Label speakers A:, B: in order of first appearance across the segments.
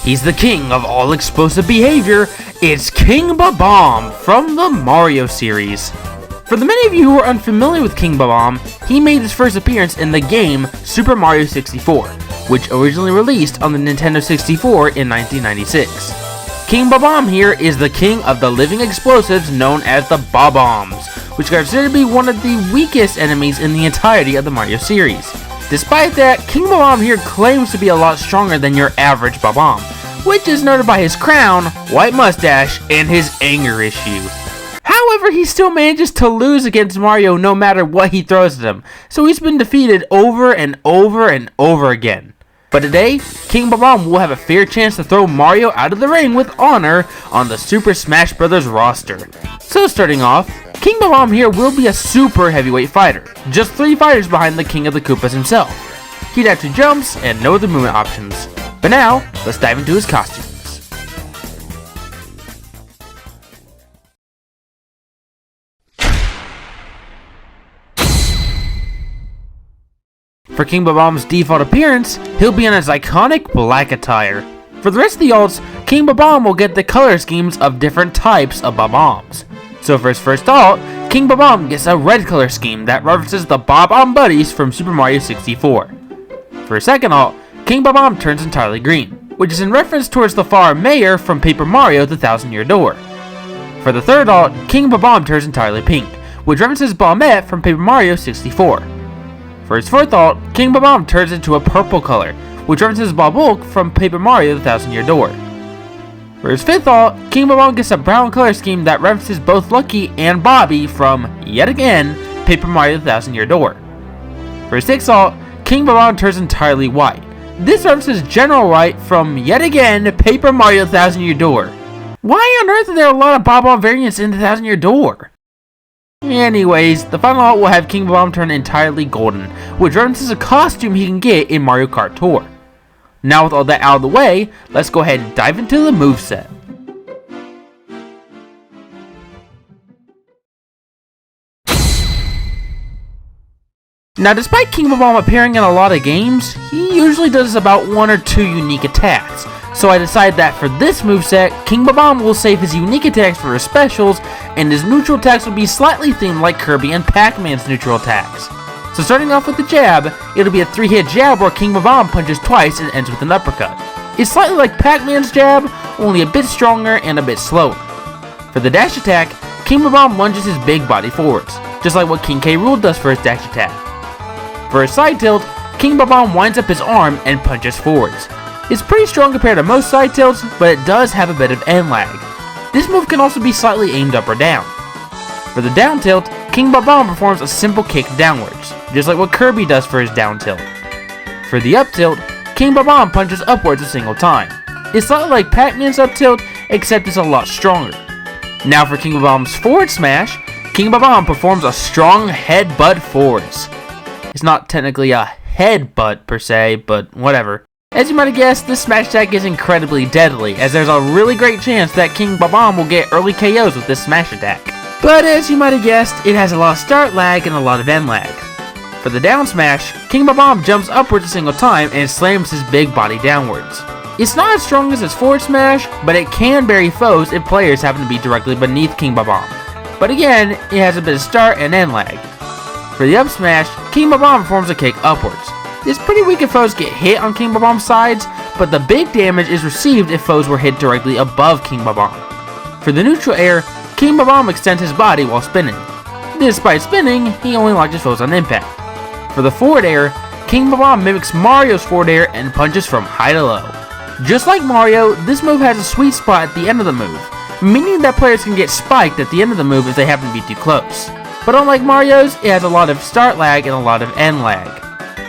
A: He's the king of all explosive behavior. It's King Bob-Omb from the Mario series. For the many of you who are unfamiliar with King Bob-Omb, he made his first appearance in the game Super Mario 64, which originally released on the Nintendo 64 in 1996. King Bob-Omb here is the king of the living explosives known as the Bob-Ombs, which are considered to be one of the weakest enemies in the entirety of the Mario series. Despite that, King Bob-Omb here claims to be a lot stronger than your average Bob-Omb, which is noted by his crown, white mustache, and his anger issue. However, he still manages to lose against Mario no matter what he throws at him, so he's been defeated over and over and over again. But today, King Bob-Omb will have a fair chance to throw Mario out of the ring with honor on the Super Smash Bros. Roster. So starting off, King Bob-Omb here will be a super heavyweight fighter, just 3 fighters behind the King of the Koopas himself. He'd have 2 jumps and no other movement options. But now, let's dive into his costumes. For King Bob-Omb's default appearance, he'll be in his iconic black attire. For the rest of the alts, King Bob-Omb will get the color schemes of different types of Bob-Ombs. So for his first alt, King Bob-Omb gets a red color scheme that references the Bob-Omb buddies from Super Mario 64. For his second alt, King Bob-Omb turns entirely green, which is in reference towards the Far Mayor from Paper Mario The Thousand-Year Door. For the third alt, King Bob-Omb turns entirely pink, which references Bombette from Paper Mario 64. For his fourth alt, King Bob-Omb turns into a purple color, which references Bob-Ulk from Paper Mario The Thousand-Year Door. For his fifth alt, King Bob-Omb gets a brown color scheme that references both Lucky and Bobby from, yet again, Paper Mario The Thousand-Year Door. For his sixth alt, King Bob-Omb turns entirely white. This references General White from, yet again, Paper Mario The Thousand-Year Door. Why on earth are there a lot of Bob-Omb variants in The Thousand-Year Door? Anyways, the final alt will have King Bob-Omb turn entirely golden, which references a costume he can get in Mario Kart Tour. Now with all that out of the way, let's go ahead and dive into the moveset. Now despite King Bob-Omb appearing in a lot of games, he usually does about 1 or 2 unique attacks. So I decided that for this moveset, King Bob-Omb will save his unique attacks for his specials, and his neutral attacks will be slightly themed like Kirby and Pac-Man's neutral attacks. So starting off with the jab, it'll be a 3-hit jab where King Bob-Omb punches twice and ends with an uppercut. It's slightly like Pac-Man's jab, only a bit stronger and a bit slower. For the dash attack, King Bob-Omb lunges his big body forwards, just like what King K. Rool does for his dash attack. For his side tilt, King Bob-Omb winds up his arm and punches forwards. It's pretty strong compared to most side tilts, but it does have a bit of end lag. This move can also be slightly aimed up or down. For the down tilt, King Bob-Omb performs a simple kick downwards, just like what Kirby does for his down tilt. For the up tilt, King Bob-Omb punches upwards a single time. It's slightly like Pac-Man's up tilt, except it's a lot stronger. Now for King Bob-Omb's forward smash, King Bob-Omb performs a strong headbutt forwards. It's not technically a headbutt per se, but whatever. As you might have guessed, this smash attack is incredibly deadly, as there's a really great chance that King Bob-Omb will get early KOs with this smash attack. But as you might have guessed, it has a lot of start lag and a lot of end lag. For the down smash, King Bob-Omb jumps upwards a single time and slams his big body downwards. It's not as strong as his forward smash, but it can bury foes if players happen to be directly beneath King Bob-Omb. But again, it has a bit of start and end lag. For the up smash, King Bob-Omb performs a kick upwards. It's pretty weak if foes get hit on King Bob-Omb's sides, but the big damage is received if foes were hit directly above King Bob-Omb. For the neutral air, King Bob-Omb extends his body while spinning. Despite spinning, he only launches foes on impact. For the forward air, King Bob-Omb mimics Mario's forward air and punches from high to low. Just like Mario, this move has a sweet spot at the end of the move, meaning that players can get spiked at the end of the move if they happen to be too close. But unlike Mario's, it has a lot of start lag and a lot of end lag.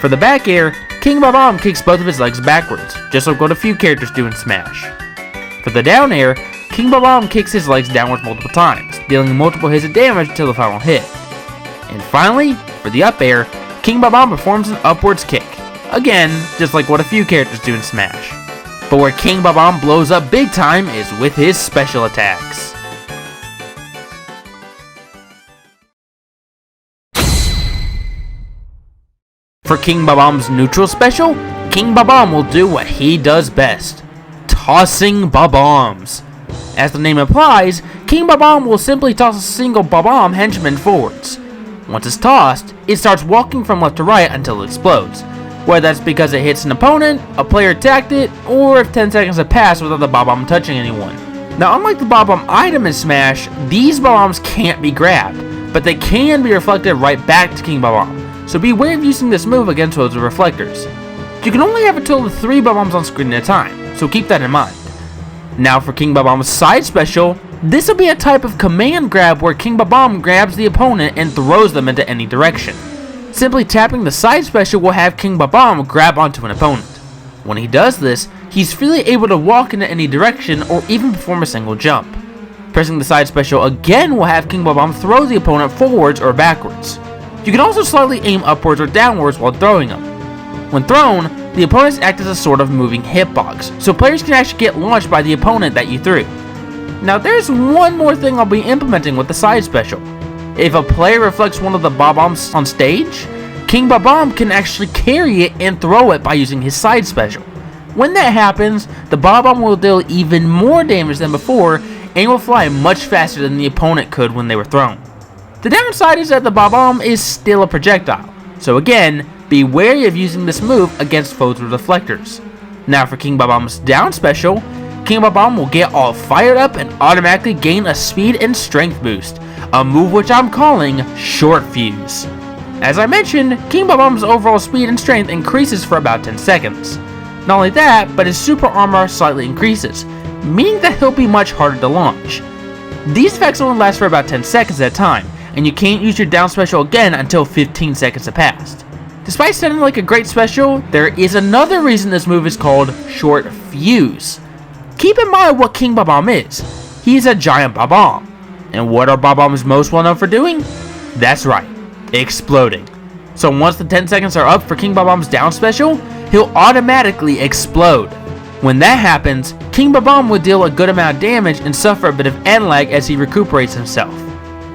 A: For the back air, King Bob-Omb kicks both of his legs backwards, just like what a few characters do in Smash. For the down air, King Bob-Omb kicks his legs downwards multiple times, dealing multiple hits of damage until the final hit. And finally, for the up air, King Bob-Omb performs an upwards kick, again, just like what a few characters do in Smash. But where King Bob-Omb blows up big time is with his special attacks. For King Bob-Omb's neutral special, King Bob-Omb will do what he does best, tossing Bob-Ombs. As the name implies, King Bob-Omb will simply toss a single Bob-Omb henchman forwards. Once it's tossed, it starts walking from left to right until it explodes, whether that's because it hits an opponent, a player attacked it, or if 10 seconds have passed without the Bob-Omb touching anyone. Now, unlike the Bob-Omb item in Smash, these Bob-Ombs can't be grabbed, but they can be reflected right back to King Bob-Omb. So be wary of using this move against foes with reflectors. You can only have a total of 3 Bob-Ombs on screen at a time, so keep that in mind. Now for King Bob-Omb's side special, this will be a type of command grab where King Bob-Omb grabs the opponent and throws them into any direction. Simply tapping the side special will have King Bob-Omb grab onto an opponent. When he does this, he's freely able to walk into any direction or even perform a single jump. Pressing the side special again will have King Bob-Omb throw the opponent forwards or backwards. You can also slightly aim upwards or downwards while throwing them. When thrown, the opponents act as a sort of moving hitbox, so players can actually get launched by the opponent that you threw. Now there's one more thing I'll be implementing with the side special. If a player reflects one of the Bob-Ombs on stage, King Bob-Omb can actually carry it and throw it by using his side special. When that happens, the Bob-Omb will deal even more damage than before and will fly much faster than the opponent could when they were thrown. The downside is that the Bob-Omb is still a projectile, so again, be wary of using this move against foes with reflectors. Now for King Bob-Omb's down special, King Bob-Omb will get all fired up and automatically gain a speed and strength boost, a move which I'm calling Short Fuse. As I mentioned, King Bob-Omb's overall speed and strength increases for about 10 seconds. Not only that, but his super armor slightly increases, meaning that he'll be much harder to launch. These effects only last for about 10 seconds at a time, and you can't use your down special again until 15 seconds have passed. Despite sounding like a great special, there is another reason this move is called Short Fuse. Keep in mind what King Bob-Omb is. He's a giant Bob-Omb. And what are Bob-Ombs most well known for doing? That's right, exploding. So once the 10 seconds are up for King Bob-Omb's down special, he'll automatically explode. When that happens, King Bob-Omb will deal a good amount of damage and suffer a bit of end lag as he recuperates himself.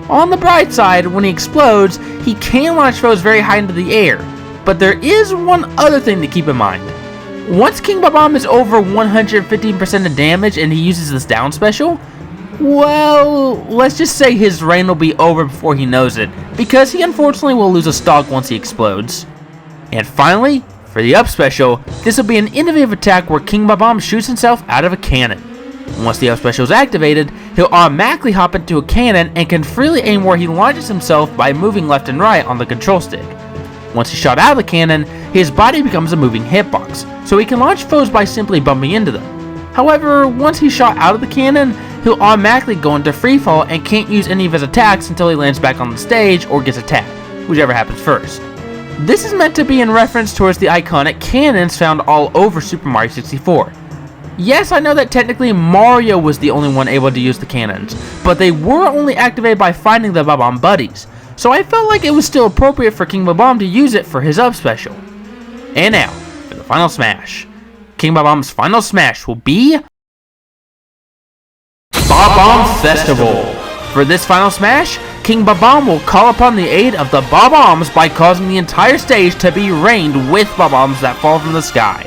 A: On the bright side, when he explodes, he can launch foes very high into the air, but there is one other thing to keep in mind. Once King Bob-Omb is over 115% of damage and he uses this down special, well, let's just say his reign will be over before he knows it, because he unfortunately will lose a stock once he explodes. And finally, for the up special, this will be an innovative attack where King Bob-Omb shoots himself out of a cannon. Once the up special is activated, he'll automatically hop into a cannon and can freely aim where he launches himself by moving left and right on the control stick. Once he's shot out of the cannon, his body becomes a moving hitbox, so he can launch foes by simply bumping into them. However, once he's shot out of the cannon, he'll automatically go into freefall and can't use any of his attacks until he lands back on the stage or gets attacked, whichever happens first. This is meant to be in reference towards the iconic cannons found all over Super Mario 64. Yes, I know that technically Mario was the only one able to use the cannons, but they were only activated by finding the Bob-Omb buddies, so I felt like it was still appropriate for King Bob-Omb to use it for his up special. And now, for the final smash. King Bob-Omb's final smash will be Bob-Omb Festival. For this final smash, King Bob-Omb will call upon the aid of the Bob-Ombs by causing the entire stage to be rained with Bob-Ombs that fall from the sky.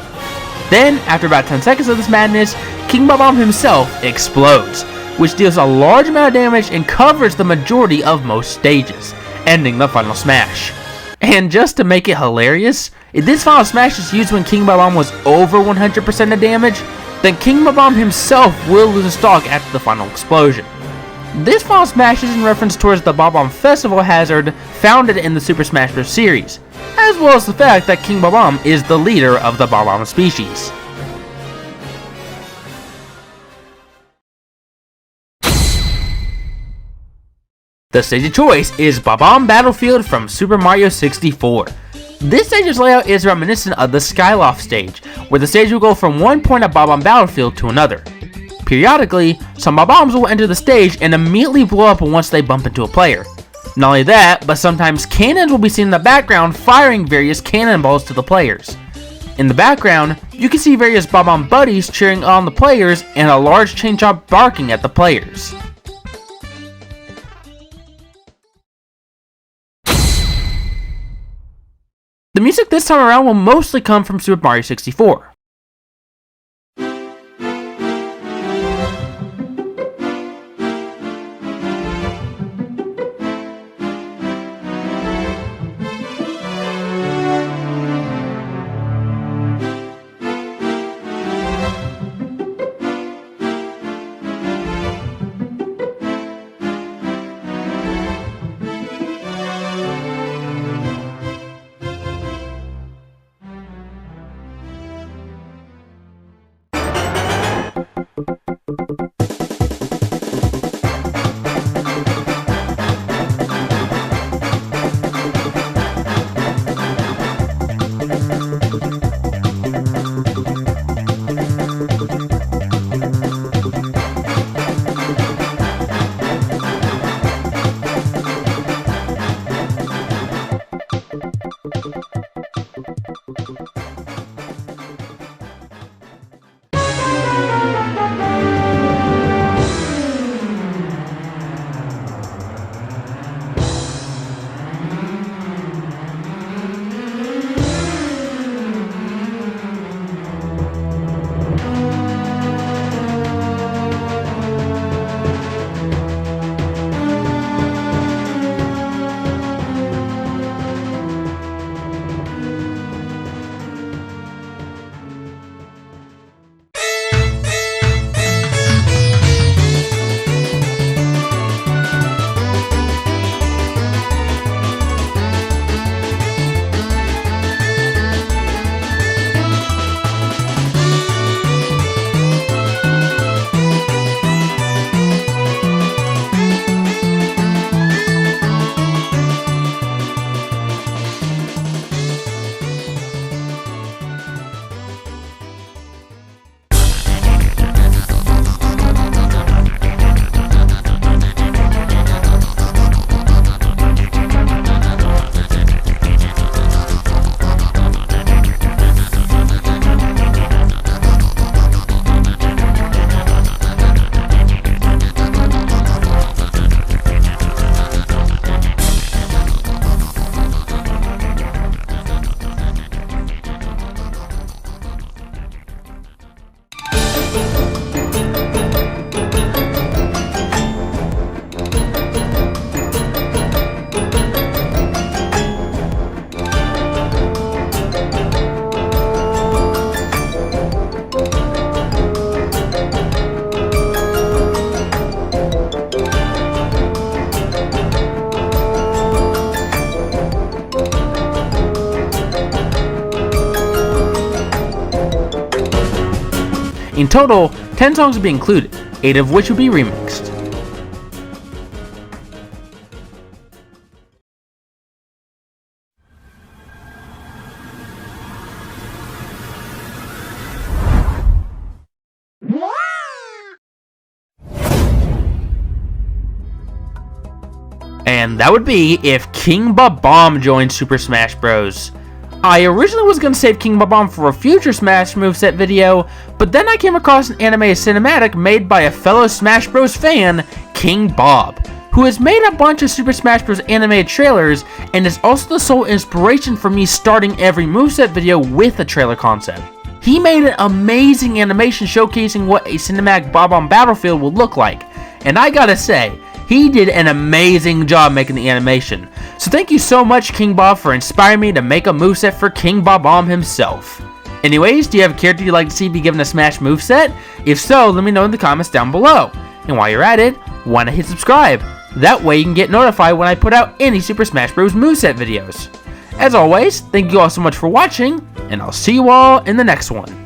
A: Then, after about 10 seconds of this madness, King Bob-Omb himself explodes, which deals a large amount of damage and covers the majority of most stages, ending the final smash. And just to make it hilarious, if this final smash is used when King Bob-Omb was over 100% of damage, then King Bob-Omb himself will lose a stock after the final explosion. This final smash is in reference towards the Bob-Omb Festival hazard founded in the Super Smash Bros. Series, as well as the fact that King Bob-Omb is the leader of the Bob-Omb species. The stage of choice is Bob-Omb Battlefield from Super Mario 64. This stage's layout is reminiscent of the Skyloft stage, where the stage will go from one point of Bob-Omb Battlefield to another. Periodically, some Bob-Ombs will enter the stage and immediately blow up once they bump into a player. Not only that, but sometimes cannons will be seen in the background firing various cannonballs to the players. In the background, you can see various Bob-Omb buddies cheering on the players and a large chainsaw barking at the players. The music this time around will mostly come from Super Mario 64. In total, 10 songs will be included, 8 of which will be remixed. And that would be if King Bob-Omb joined Super Smash Bros. I originally was going to save King Bob-Omb for a future Smash Moveset video, but then I came across an anime cinematic made by a fellow Smash Bros fan, King Bob, who has made a bunch of Super Smash Bros animated trailers and is also the sole inspiration for me starting every Moveset video with a trailer concept. He made an amazing animation showcasing what a cinematic Bob-Omb Battlefield will look like, and I gotta say, he did an amazing job making the animation. So thank you so much, King Bob, for inspiring me to make a moveset for King Bob-Omb himself. Anyways, do you have a character you'd like to see be given a Smash moveset? If so, let me know in the comments down below. And while you're at it, why not hit subscribe? That way you can get notified when I put out any Super Smash Bros. Moveset videos. As always, thank you all so much for watching, and I'll see you all in the next one.